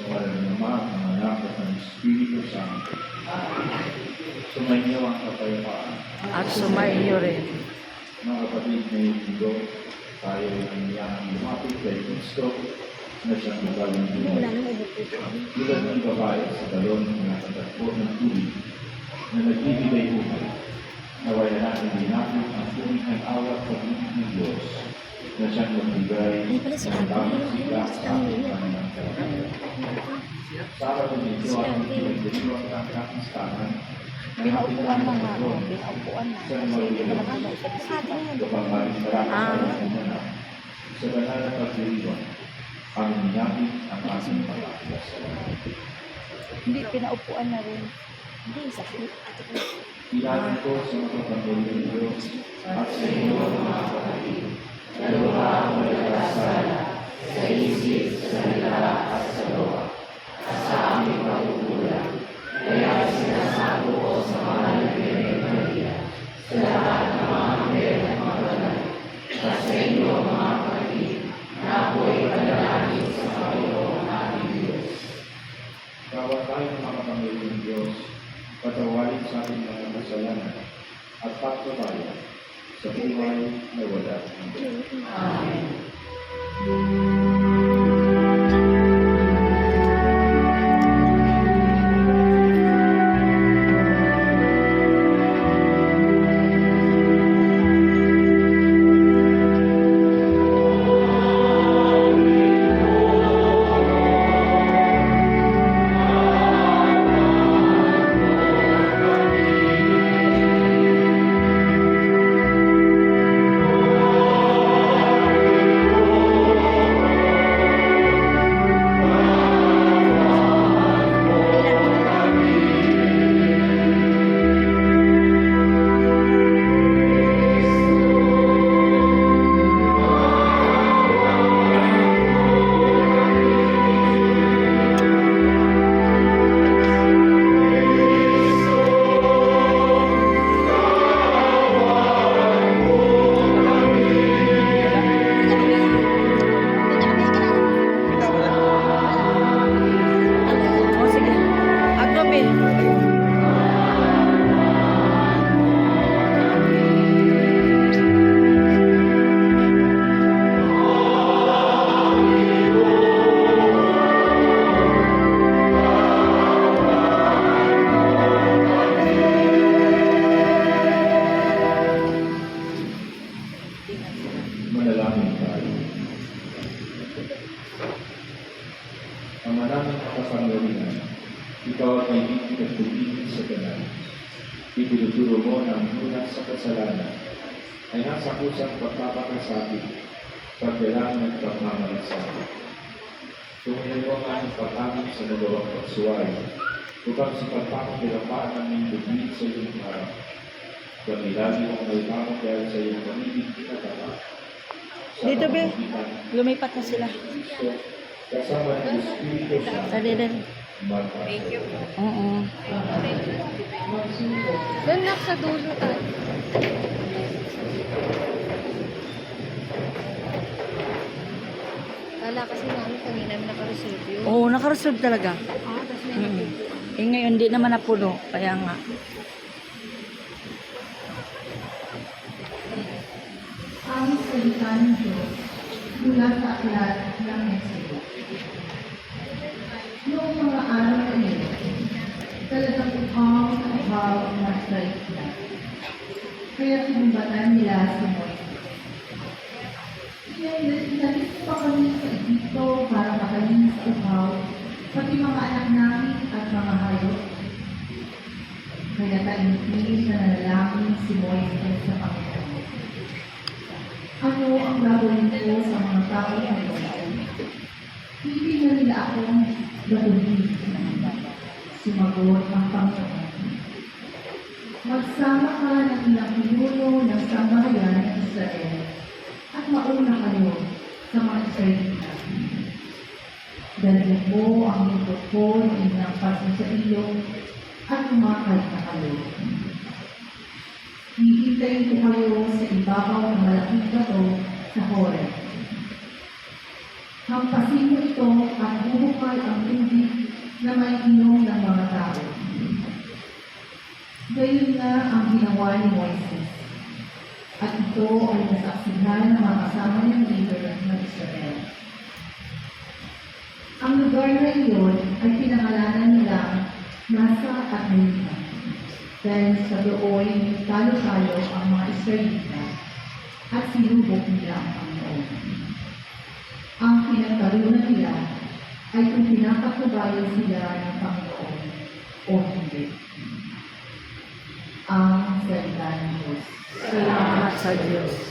Sa ngalan ng Ama, ng Anak, at ng Espiritu Santo. Sumainyo ang kapayapaan. At sumainyo rin. Mga kapatid na ito, tayo ang iyang lumapit kay Kristo na siyang lugar ng buhay. Tulad ng babae sa galon na nakatagpo ng tubig na nagbibigay buhay. Nawaya natin dinapit ang tubig ng awat sa tubig ng Diyos na siyang magbigay ng tamang sila sa ating pananamantala. Sa araw nito ang pinagdiriwang ng kapistahan ng ating pananamantala sa Maria kapag marisarap sa banal na pagdiriwang ang ninapit ang ating pag-aasawa. Hindi, pinaupuan na rin. Hindi, sakit. Ilalim ko sa mga pagdiriwang ng Diyos at sa inyo mga kapatid. Dalawa ang nagkasala sa isip, sa salita at sa gawa at sa aming pagkukulang. Kaya sinasabi ko sa mga nagbibinig Maria, sa lahat ng mga anghel at mga banal, at sa inyo mga kapatid, na ako'y panalangin sa Panginoon ating Diyos. Bawat tayo mga Panginoon ng Diyos, patawarin sa ating mga kasalanan at pagkabayan sa buhay na wala hanggan. Amen. Manalangin tayo. Ang maraming kapangyarihan, ikaw ay hindi nagpupigil sa ganun. Itinuturo mo na ang mula sa kasalanan ay nasa kusang pagpapakasabi, pagkailangan ng pagmamalasakit. Tunay mo ang aming pag-amin sa nagawang pagsuway, upang sa pagpapakilapaan namin bigit sa iyong harap. Kami lagi mong may pamakyal sa iyong pamibig kinatapat. Dito, be. Lumipat na sila. Kasama ng Espiritu Santo. Dali, dali. Thank you. Oo. Doon na sa dulo tayo. Wala kasi namin kanina naka-reserve yun. Oo, naka-reserve talaga. Tapos may napupuan. Eh ngayon, hindi naman napuno. Kaya nga. Ang salita ng Diyos mula sa aklat ng Exodo. Noong mga araw na iyon, talagang uhaw na Israelita. Kaya sinumbatan nila si Moises. Inalis pa kami sa Egipto para makalim sa uhaw, pati mga anak namin at mga hayop. Kaya taimtim na nanalangin si Moises sa Panginoon. Ano ang gagawin ko sa mga tao na ito? Hindi na nila akong gagawin. Sumagot ang Panginoon. Magsama ka ng ilang pinuno ng sambahayan ng Israel at mauna kayo sa mga Israelita. Dalhin mo ang lingkod ko na inampas mo sa ilog at umakay na kayo. Hihintayin ko kayo sa ibabaw ng malaking bato sa Horeb. Hampasin mo ito at bubukal ang tubig na may inom ng mga tao. Gayon nga ang ginawa ni Moises. At ito ay nasaksihan ng mga kasama niyang leader ng Israel. Ang lugar na iyon ay pinangalanan nilang Masa at Meribah. Dahil sa doon talo-talo ang mga Israelita at sinubok nila ang Panginoon. Ang pinagtalunan nila ay kung pinapatubayan sila ng Panginoon o hindi. Ang salita ng Diyos. Salamat sa Diyos.